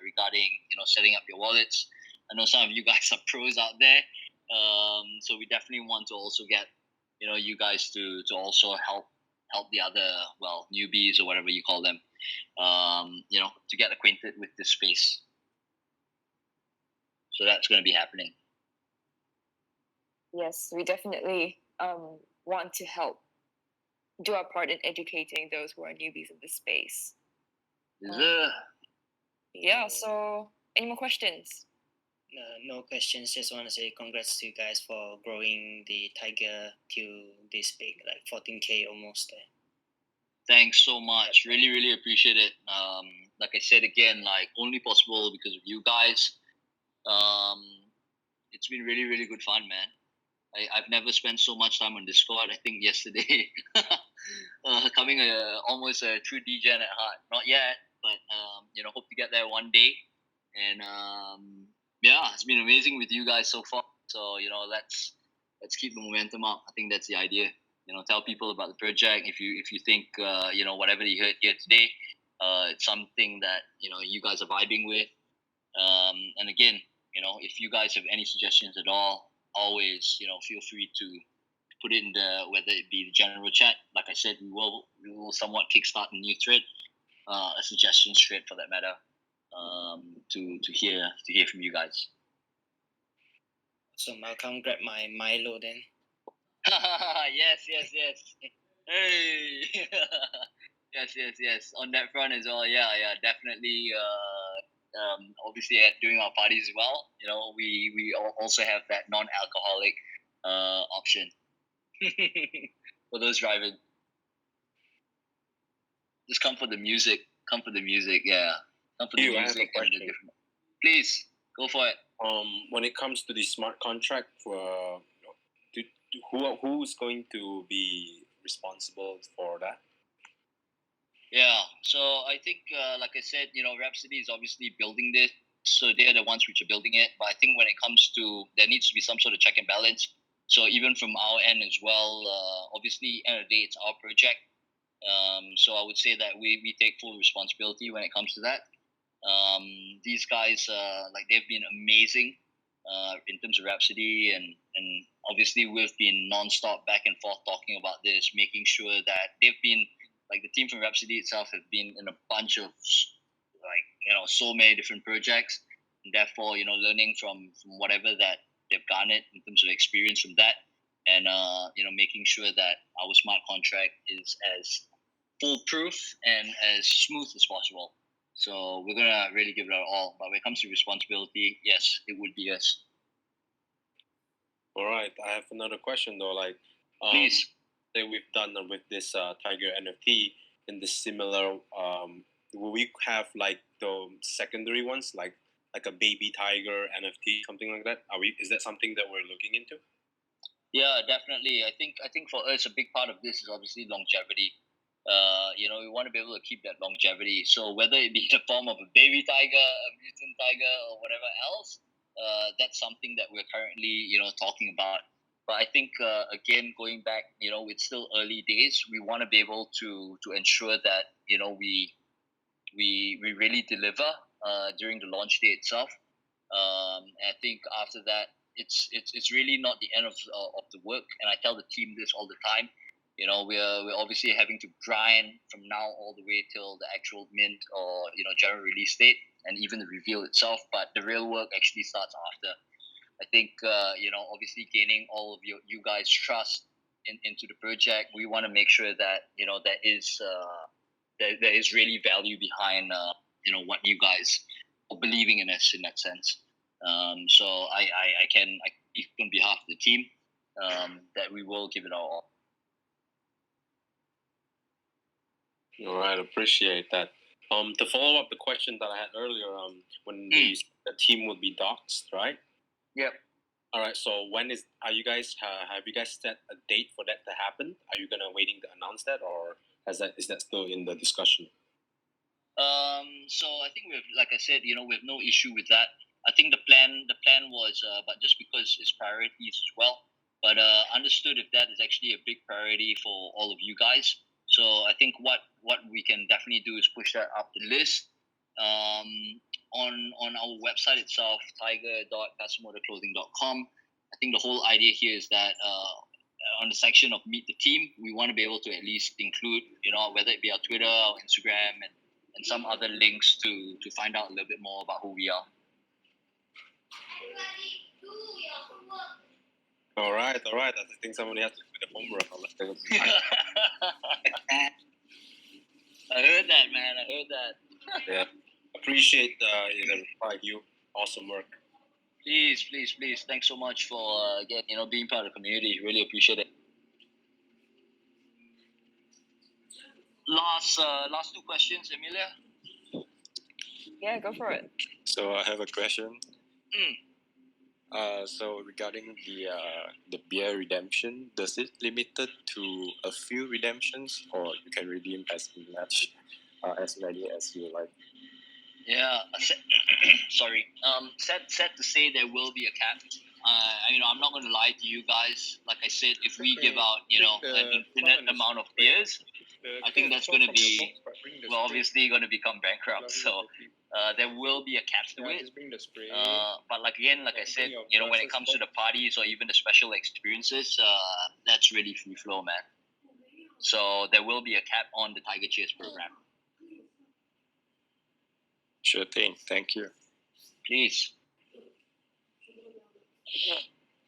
regarding setting up your wallets. I know some of you guys are pros out there, so we definitely want to also get you guys to also help the other newbies or whatever you call them, to get acquainted with this space. So that's going to be happening. Yes, we definitely want to help do our part in educating those who are newbies in this space. Yeah, so any more questions? No questions. Just want to say congrats to you guys for growing the Tiger to this big, like 14K almost there. Thanks so much. Really, really appreciate it. Like I said again, like only possible because of you guys. It's been really, really good fun, man. I've never spent so much time on Discord. I think yesterday, coming almost a true degen at heart. Not yet, but hope to get there one day. And yeah, it's been amazing with you guys so far. So let's keep the momentum up. I think that's the idea. Tell people about the project. If you think whatever you heard here today, it's something that you guys are vibing with. And again, if you guys have any suggestions at all, always feel free to put it in whether it be the general chat. Like I said, we will somewhat kickstart a new thread, a suggestions thread for that matter, to hear from you guys. So I'll come grab my Milo then. yes. Hey. yes. On that front as well, yeah, definitely. Obviously, during our parties as well, we also have that non-alcoholic option for those driving. Just come for the music. Yeah. Come for the music. I have a question. Please go for it. When it comes to the smart contract, for who's going to be responsible for that? Yeah, so I think, like I said, Rhapsody is obviously building this, so they're the ones which are building it. But I think when it comes to, there needs to be some sort of check and balance. So even from our end as well, obviously, end of the day, it's our project. So I would say that we take full responsibility when it comes to that. These guys, they've been amazing in terms of Rhapsody, and obviously we've been nonstop back and forth talking about this, making sure that they've been, the team from Rhapsody itself have been in a bunch of so many different projects, and therefore learning from whatever that they've garnered in terms of experience from that, and making sure that our smart contract is as foolproof and as smooth as possible. So we're gonna really give it our all. But when it comes to responsibility, yes, it would be us. All right, I have another question though. Please. That we've done with this Tiger NFT in the similar, will we have the secondary ones, like a baby tiger NFT, something like that? Is that something that we're looking into? Yeah, definitely. I think for us, a big part of this is obviously longevity. we want to be able to keep that longevity. So whether it be in the form of a baby tiger, a mutant tiger, or whatever else, that's something that we're currently, talking about. But I think again, going back, it's still early days. We want to be able to ensure that we really deliver during the launch day itself. And I think after that, it's really not the end of the work. And I tell the team this all the time. We're obviously having to grind from now all the way till the actual mint or general release date and even the reveal itself. But the real work actually starts after. I think obviously gaining all of you guys' trust into the project. We want to make sure that there is really value behind what you guys are believing in us in that sense. So I speak on behalf of the team that we will give it our all. All right, appreciate that. To follow up the question that I had earlier, when the team would be doxed, right? Yep. All right. So have you guys set a date for that to happen? Are you waiting to announce that, or is that still in the discussion? So I think like I said, we have no issue with that. I think the plan was, but just because it's priorities as well. But understood if that is actually a big priority for all of you guys. So I think what we can definitely do is push that up the list. On our website itself, tiger.customorderclothing.com. I think the whole idea here is that on the section of meet the team, we want to be able to at least include, whether it be our Twitter or Instagram and some other links to find out a little bit more about who we are. All right. I think somebody has to do the homework. I heard that, man. I heard that. Yeah. Appreciate the reply, Hugh. Awesome work. Please. Thanks so much for being part of the community. Really appreciate it. Last two questions, Amelia. Yeah, go for it. So I have a question. So regarding the beer redemption, does it limited to a few redemptions, or you can redeem as much as many as you like? Yeah, sorry. Sad to say there will be a cap. I'm not going to lie to you guys. Like I said, if we give out, an infinite amount of beers, I think that's going to be, obviously going to become bankrupt. So there will be a cap to it. But like I said, when it comes to the parties or even the special experiences, that's really free flow, man. So there will be a cap on the Tiger Cheers program. Sure thing. Thank you. Please.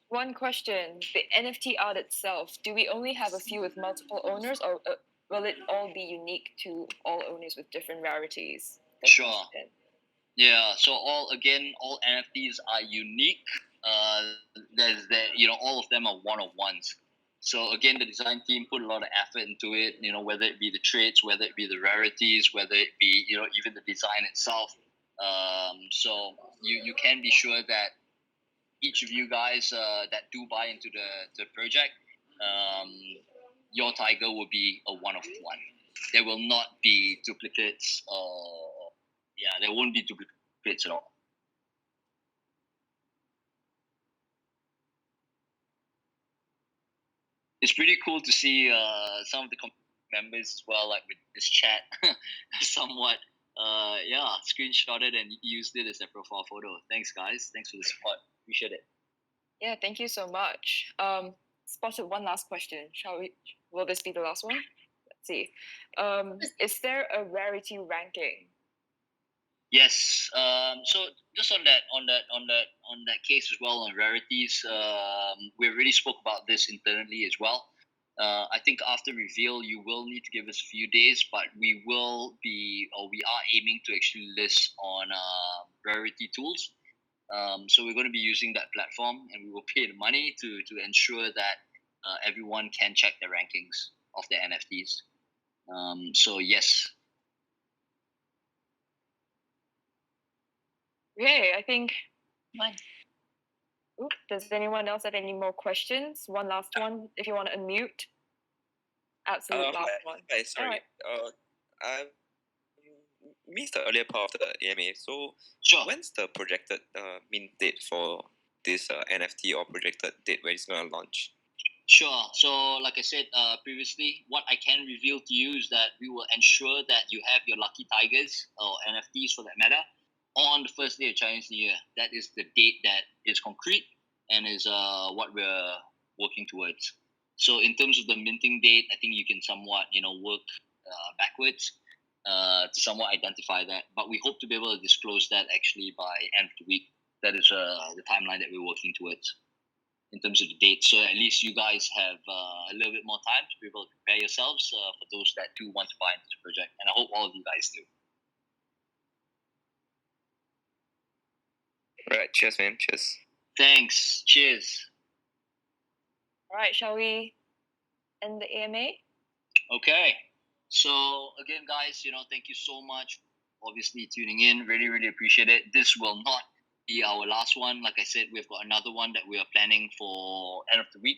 One question. The NFT art itself, do we only have a few with multiple owners, or will it all be unique to all owners with different rarities? Sure. Yeah, so all NFTs are unique. All of them are one-of-ones. So again, the design team put a lot of effort into it, whether it be the traits, whether it be the rarities, whether it be, even the design itself. So you can be sure that each of you guys that do buy into the project, your tiger will be a one-of-one. There will not be duplicates there won't be duplicates at all. It's pretty cool to see some of the members as well, like with this chat, somewhat, screenshotted and used it as their profile photo. Thanks, guys. Thanks for the support. Appreciate it. Yeah, thank you so much. Spotted one last question. Will this be the last one? Let's see. Is there a rarity ranking? Yes. So just on that case as well, on rarities, we already spoke about this internally as well. I think after reveal, you will need to give us a few days, but we are aiming to actually list on rarity tools. So we're going to be using that platform, and we will pay the money to ensure that everyone can check the rankings of their NFTs. So yes. Okay, I think. Does anyone else have any more questions? One last one, if you want to unmute. absolute last one. Hi, sorry. Alright. I missed the earlier part of the AMA. So, Sure. when's the projected mint date for this NFT, or projected date where it's going to launch? Sure. So, like I said previously, what I can reveal to you is that we will ensure that you have your lucky tigers or NFTs for that matter on the first day of Chinese New Year. That is the date that is concrete and is what we're working towards. So, in terms of the minting date, I think you can somewhat work backwards to somewhat identify that. But we hope to be able to disclose that actually by end of the week. That is the timeline that we're working towards in terms of the date. So at least you guys have a little bit more time to be able to prepare yourselves for those that do want to buy into the project. And I hope all of you guys do. Right. Cheers, man. Cheers. Thanks. Cheers. All right, shall we end the AMA? Okay. So again, guys, thank you so much. Obviously tuning in. Really, really appreciate it. This will not be our last one. Like I said, we've got another one that we are planning for end of the week.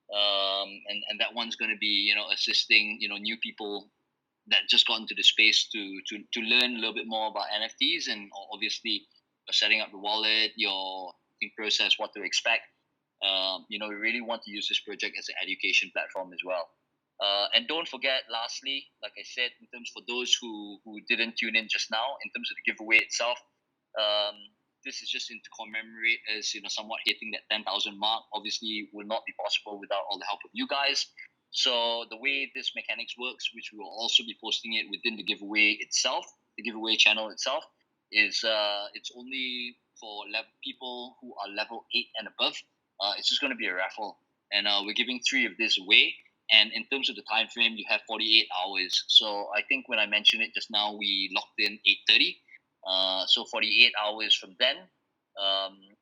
And that one's going to be, assisting, new people that just got into the space to learn a little bit more about NFTs, and obviously setting up the wallet, your process, what to expect. We really want to use this project as an education platform as well. And don't forget, lastly, like I said, in terms for those who didn't tune in just now, in terms of the giveaway itself, this is just to commemorate us, somewhat hitting that 10,000 mark. Obviously, will not be possible without all the help of you guys. So the way this mechanics works, which we will also be posting it within the giveaway itself, the giveaway channel itself, is it's only for people who are level 8 and above. It's just going to be a raffle, and we're giving 3 of this away. And in terms of the time frame, you have 48 hours. So I think when I mentioned it just now, we locked in 8:30. So 48 hours from then,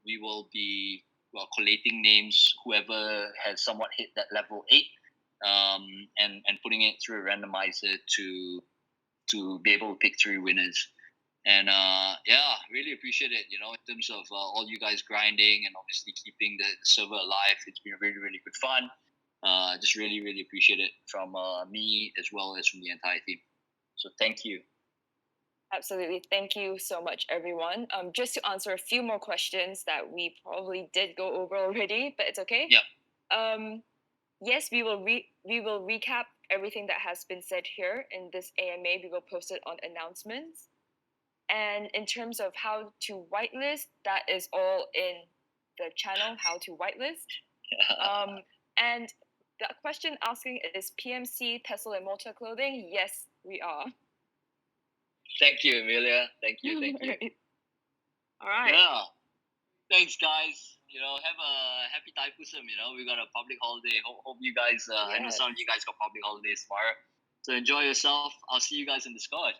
we will be collating names, whoever has somewhat hit that level 8, and putting it through a randomizer to be able to pick 3 winners. And really appreciate it, in terms of all you guys grinding and obviously keeping the server alive. It's been really, really good fun. Just really, really appreciate it from me as well as from the entire team. So thank you. Absolutely. Thank you so much, everyone. Just to answer a few more questions that we probably did go over already, but it's okay. Yeah. Yes, we will recap everything that has been said here in this AMA. We will post it on announcements. And in terms of how to whitelist, that is all in the channel, how to whitelist. And the question asking is PMC, Pestle, and Mortar Clothing? Yes, we are. Thank you, Amelia. Thank you. All right. Yeah. Thanks, guys. Have a happy Thaipusam. We got a public holiday. Hope you guys. I know some of you guys got public holidays tomorrow. So enjoy yourself. I'll see you guys in Discord.